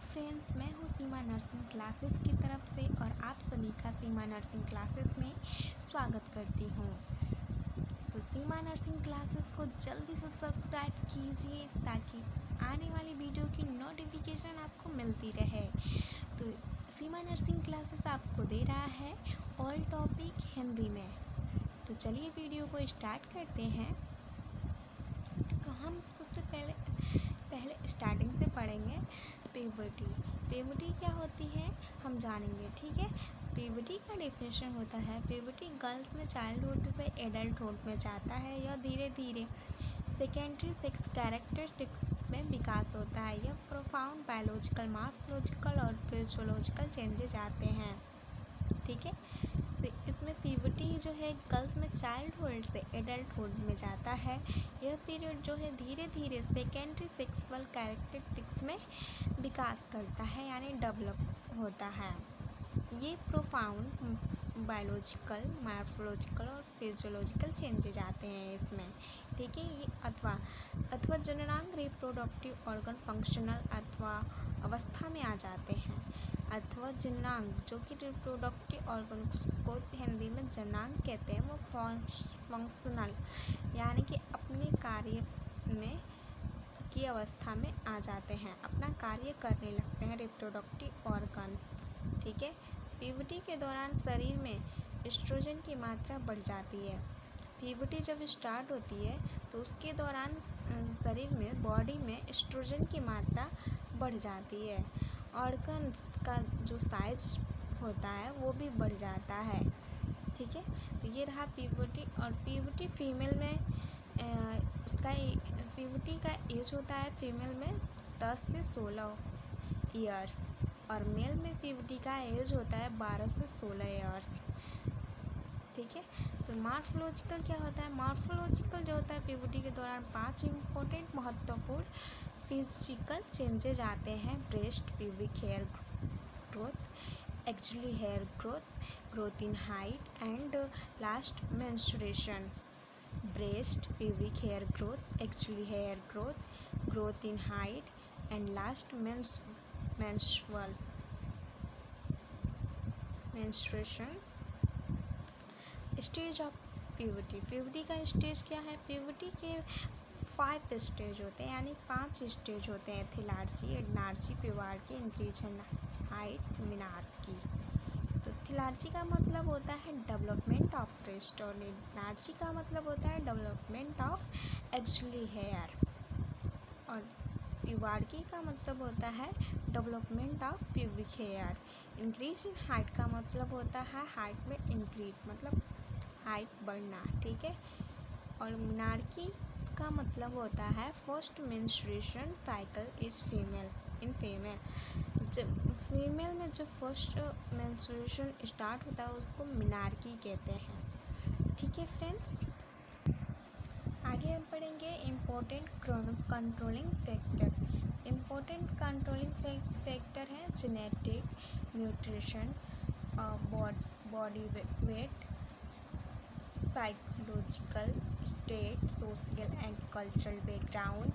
Friends, मैं हूँ सीमा nursing classes की तरफ से और आप सभी का सीमा नर्सिंग क्लासेस में स्वागत करती हूँ। तो सीमा नर्सिंग क्लासेस को जल्दी से सब्सक्राइब कीजिए ताकि आने वाली वीडियो की नोटिफिकेशन आपको मिलती रहे। तो सीमा नर्सिंग क्लासेस आपको दे रहा है ऑल टॉपिक हिंदी में। तो चलिए वीडियो को स्टार्ट करते हैं। तो हम सबसे पहले स्टार्टिंग से पढ़ेंगे प्यूबर्टी। प्यूबर्टी क्या होती है हम जानेंगे, ठीक है। प्यूबर्टी का डेफिनेशन होता है, प्यूबर्टी गर्ल्स में चाइल्डहुड से एडल्टहुड में जाता है। यह धीरे धीरे सेकेंडरी सेक्स कैरेक्टरिस्टिक्स में विकास होता है। यह प्रोफाउंड बायोलॉजिकल, मॉर्फोलॉजिकल और फिजियोलॉजिकल चेंजेज आते हैं, ठीक है। तो इसमें प्यूबर्टी जो है गर्ल्स में चाइल्डहुड से एडल्टहुड में जाता है। यह पीरियड जो है धीरे धीरे सेकेंडरी सेक्सुअल कैरेक्टरिस्टिक्स में विकास करता है, यानी डेवलप होता है। ये प्रोफाउंड बायोलॉजिकल, मॉर्फोलॉजिकल और फिजियोलॉजिकल चेंजेज आते हैं इसमें, ठीक है। ये अथवा जननांग रिप्रोडक्टिव ऑर्गन फंक्शनल अथवा अवस्था में आ जाते हैं। अथवा जननांग जो कि रिप्रोडक्टिव ऑर्गन को हिंदी में जननांग कहते हैं, वो फंक्शनल यानी कि अपने कार्य में की अवस्था में आ जाते हैं, अपना कार्य करने लगते हैं रिप्रोडक्टिव ऑर्गन, ठीक है। प्यूबर्टी के दौरान शरीर में एस्ट्रोजन की मात्रा बढ़ जाती है। प्यूबर्टी जब स्टार्ट होती है तो उसके दौरान शरीर में, बॉडी में एस्ट्रोजन की मात्रा बढ़ जाती है। ऑर्गन्स का जो साइज होता है वो भी बढ़ जाता है, ठीक है। तो ये रहा प्यूबर्टी। और प्यूबर्टी फीमेल में प्यूबर्टी का एज होता है फीमेल में 10 से 16 ईयर्स और मेल में प्यूबर्टी का एज होता है 12 से 16 ईयर्स, ठीक है। तो मॉर्फोलॉजिकल क्या होता है? मॉर्फोलॉजिकल जो होता है प्यूबर्टी के दौरान 5 इम्पोर्टेंट महत्वपूर्ण फिजिकल चेंजेज आते हैं। Breast, pubic hair growth, actually hair growth, growth in height and last menstruation. Breast, pubic hair growth, actually hair growth, growth in height and last menstruation. Stage of puberty. Puberty का stage क्या है? Puberty के 5 stage होते हैं, यानी 5 stage होते हैं। थिलार्जी, एडनार्जी, प्यूबार्टी, increase in height, menarche. तो थिलार्जी का मतलब होता है डेवलपमेंट ऑफ ब्रेस्ट और एडनार्जी का मतलब होता है डेवलपमेंट ऑफ एक्चुअली हेयर और प्यूबार्टी का मतलब होता है development of pubic hair. Increase in height का मतलब होता है हाइट में इंक्रीज, मतलब हाइट बढ़ना, ठीक है। और मेनार्की का मतलब होता है first menstruation cycle is female. जब फीमेल में जो फर्स्ट मेंस्ट्रुएशन स्टार्ट होता है उसको मेनार्की कहते हैं, ठीक है फ्रेंड्स। आगे हम पढ़ेंगे important controlling factor. Important controlling factor है genetic, nutrition, body weight, psychological state, social and cultural background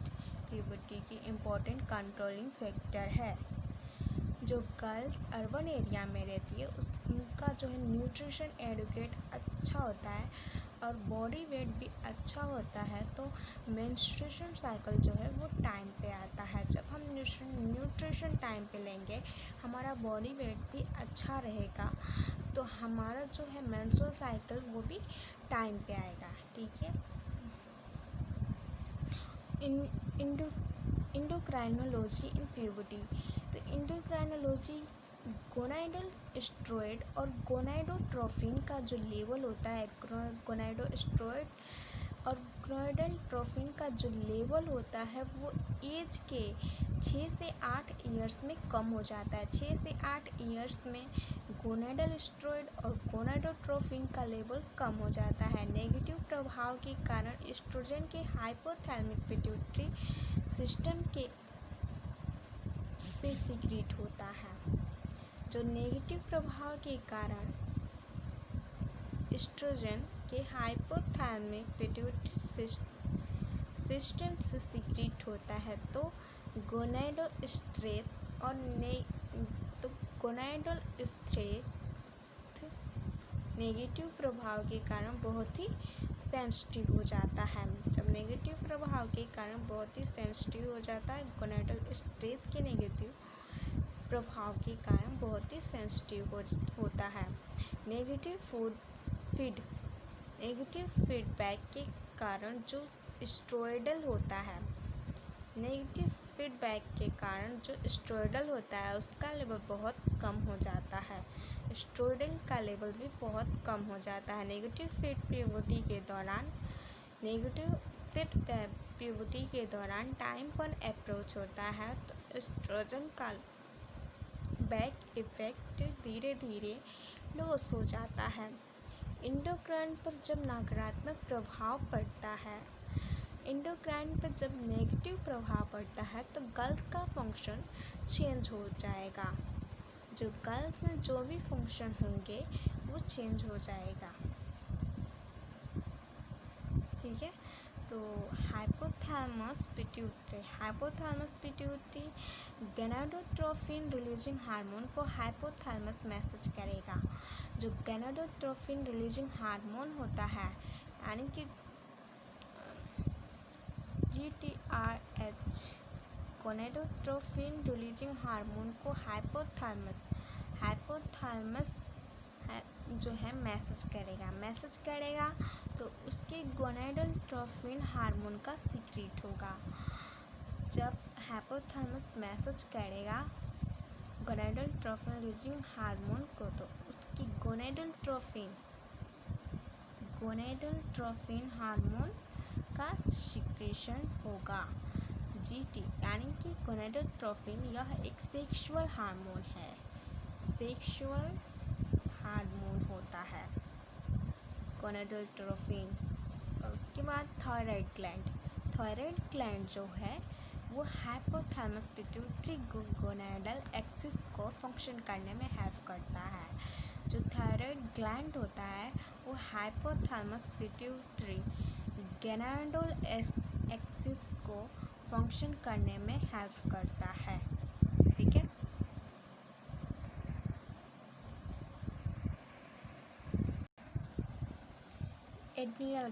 puberty की इम्पोर्टेंट कंट्रोलिंग फैक्टर है। जो गर्ल्स अर्बन एरिया में रहती है उनका जो है न्यूट्रिशन एडुकेट अच्छा होता है और बॉडी वेट भी अच्छा होता है, तो मेंस्ट्रुएशन साइकिल जो है वो टाइम पे आता है। जब हम न्यूट्रिशन टाइम पे लेंगे, हमारा बॉडी वेट भी अच्छा रहेगा, तो हमारा जो है मेंस्ट्रुअल साइकिल वो भी टाइम पे आएगा, ठीक है। इंडोक्राइनोलॉजी इन प्यूबर्टी। तो इंडोक्राइनोलॉजी गोनाइडल स्टेरॉइड और गोनाइडोट्रोफिन का जो लेवल होता है, गोनाइडोस्टेरॉइड और गोनाइडोट्रोफिन का जो लेवल होता है वो एज के 6 से 8 ईयर्स में कम हो जाता है। 6 से 8 ईयर्स में गोनाइडल स्टेरॉइड और गोनाइडोट्रोफिन का लेवल कम हो जाता है। नेगेटिव प्रभाव के कारण एस्ट्रोजन के हाइपोथैलेमिक पिट्यूटरी सिस्टम के से सीक्रेट होता है। जो नेगेटिव प्रभाव के कारण एस्ट्रोजन के हाइपोथैलेमिक पिट्यूटरी सिस्टम से सीक्रेट होता है, तो गोनाडोस्ट्रेस और तो गोनाडल स्थित नेगेटिव प्रभाव के कारण बहुत ही सेंसिटिव हो जाता है। जब नेगेटिव प्रभाव के कारण बहुत ही सेंसिटिव हो जाता है, गोनाडल स्टेट के नेगेटिव प्रभाव के कारण बहुत ही सेंसिटिव होता है। नेगेटिव फीडबैक के कारण जो स्टेरॉयडल होता है, नेगेटिव फीडबैक के कारण जो स्टेरॉयडल होता है उसका लेवल बहुत कम हो जाता है। स्टेरॉयडल का लेवल भी बहुत कम हो जाता है। नेगेटिव फीड प्यूबर्टी के दौरान टाइम पर अप्रोच होता है तो एस्ट्रोजन का बैक इफेक्ट धीरे धीरे लॉस हो जाता है। एंडोक्राइन पर जब नकारात्मक प्रभाव पड़ता है, एंडोक्राइन पर जब नेगेटिव प्रभाव पड़ता है तो गल्स का फंक्शन चेंज हो जाएगा। जो गल्स में जो भी फंक्शन होंगे वो चेंज हो जाएगा। ठीक है, तो hypothalamus pituitary gonadotropin releasing hormone को हाइपोथैलेमस मैसेज करेगा। जो गोनाडोट्रोपिन रिलीजिंग हार्मोन होता है यानी कि GTRH, गोनाडोट्रोपिन रिलीजिंग हार्मोन को हाइपोथैलेमस जो है मैसेज करेगा तो उसके गोनाडोट्रोपिन हार्मोन का सीक्रेट होगा। जब हाइपोथैलेमस मैसेज करेगा गोनाडोट्रोपिन रिलीजिंग हार्मोन को तो उसकी गोनाडोट्रोपिन हार्मोन का सीक्रेशन होगा। GT यानी कि गोनाडोट्रोपिन यह एक सेक्सुअल हार्मोन है, सेक्सुअल हार्मोन होता है गोनाडोट्रोपिन। और उसके बाद थायराइड ग्लैंड जो है वो हाइपोथैलेमस पिट्यूटरी गोनाडल एक्सिस को फंक्शन करने में हेल्प करता है। जो थायराइड ग्लैंड होता है वो हाइपोथैलेमस पिट्यूटरी गोनाडल एक्सिस को फंक्शन करने में हेल्प करता है। ठीक है, adrenal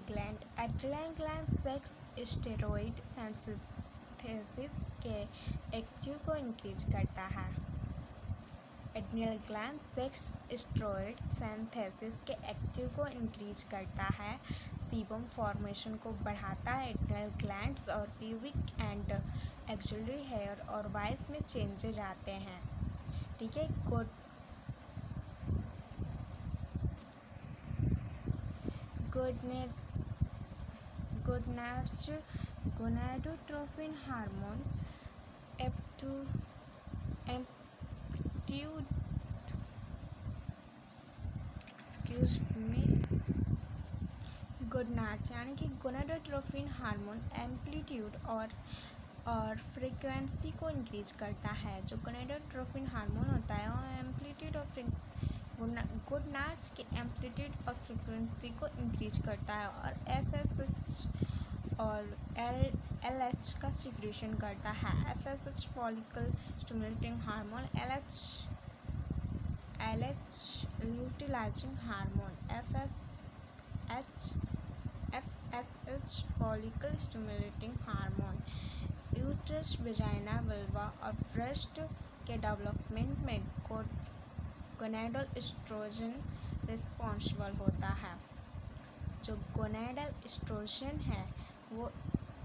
gland sex steroid synthesis के एक्टिव को इंक्रीज करता है। Adrenal gland sex steroid synthesis के एक्टिव को इंक्रीज करता है। सीबम फॉर्मेशन को बढ़ाता है। एड्रिनल ग्लैंड्स और प्यूबिक एंड एक्सिलरी हेयर और वॉइस में चेंजेज आते हैं। ठीक है, गोनाडोट्रोपिन हार्मोन गोनाड्स यानी कि गोनाडोट्रोपिन हार्मोन एम्पलीट्यूड और फ्रीक्वेंसी को इंक्रीज करता है। जो गोनाडोट्रोपिन हार्मोन होता है वो एम्पलीट्यूड और गोनाड्स के एम्पलीट्यूड और फ्रीक्वेंसी को इंक्रीज करता है और FSH और LH का सिक्रेशन करता है। FSH follicle stimulating hormone, LH luteinizing hormone. FSH follicle stimulating hormone uterus, vagina, vulva और ब्रेस्ट के डेवलपमेंट में गोनाडल एस्ट्रोजन रिस्पॉन्सिबल होता है। जो गोनाडल एस्ट्रोजन है वो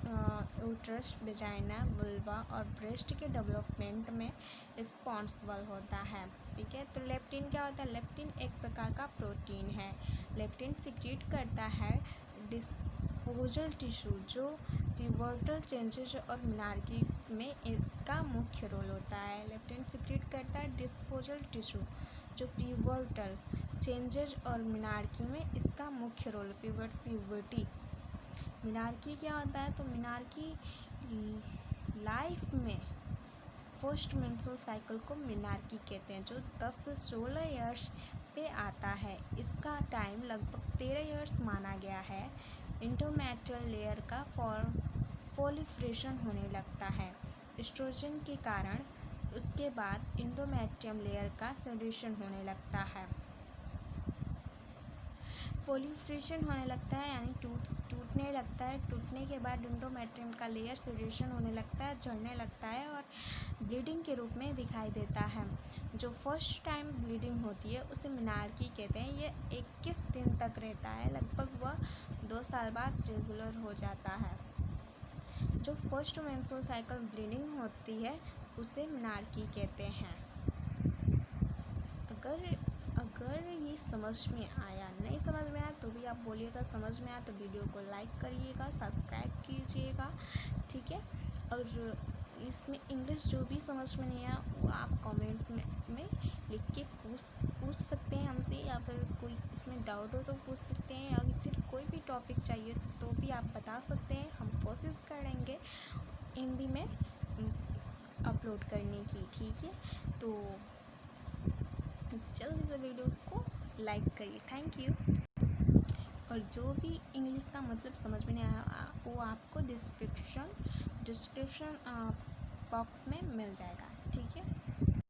यूट्रस, वेजाइना, वल्वा और ब्रेस्ट के डेवलपमेंट में रिस्पॉन्सिबल होता है। ठीक है, तो लेप्टिन क्या होता है? लेप्टिन एक प्रकार का प्रोटीन है। लेप्टिन सिक्रीट करता है डिस्पोजल टिश्यू। जो पिवोटल चेंजेस और मिनार्की में इसका मुख्य रोल होता है। लेप्टिन सिक्रीट करता है डिस्पोजल टिश्यू, जो पिवोटल चेंजेस और मिनार्की में इसका मुख्य रोल। प्यूबर्टी मिनार्की क्या होता है? तो मिनार्की लाइफ में फर्स्ट मेंस्ट्रुअल साइकिल को मिनार्की कहते हैं, जो 10 से 16 ईयर्स पे आता है। इसका टाइम लगभग 13 ईयर्स माना गया है। इंटरमेटल लेयर का प्रोलिफरेशन होने लगता है। एस्ट्रोजन के कारण उसके बाद एंडोमेट्रियम लेयर का सॉल्यूशन होने लगता है, प्रोलिफरेशन होने लगता है, यानी टूटने लगता है। टूटने के बाद एंडोमेट्रियम का लेयर सॉल्यूशन होने लगता है, झड़ने लगता है और ब्लीडिंग के रूप में दिखाई देता है। जो फर्स्ट टाइम ब्लीडिंग होती है उसे मेनार्की कहते हैं। ये 21 दिन तक रहता है, लगभग वह 2 साल बाद रेगुलर हो जाता है। जो फर्स्ट मेंस्ट्रुअल साइकिल ब्लीडिंग होती है उसे मेनार्की कहते हैं। अगर ये समझ में आया, नहीं समझ में आया तो भी आप बोलिएगा, समझ में आया तो वीडियो को लाइक करिएगा, सब्सक्राइब कीजिएगा, ठीक है। और इसमें इंग्लिश जो भी समझ में नहीं आया वो आप कमेंट में लिख के पूछ सकते हैं हमसे, या फिर कोई इसमें डाउट हो तो पूछ सकते हैं, या फिर कोई भी टॉपिक चाहिए तो भी आप बता सकते हैं। हम कोशिश करेंगे हिंदी में अपलोड करने की, ठीक है। तो जल्दी से वीडियो को लाइक करिए, थैंक यू। और जो भी इंग्लिश का मतलब समझ में नहीं आया वो आपको डिस्क्रिप्शन बॉक्स में मिल जाएगा, ठीक है।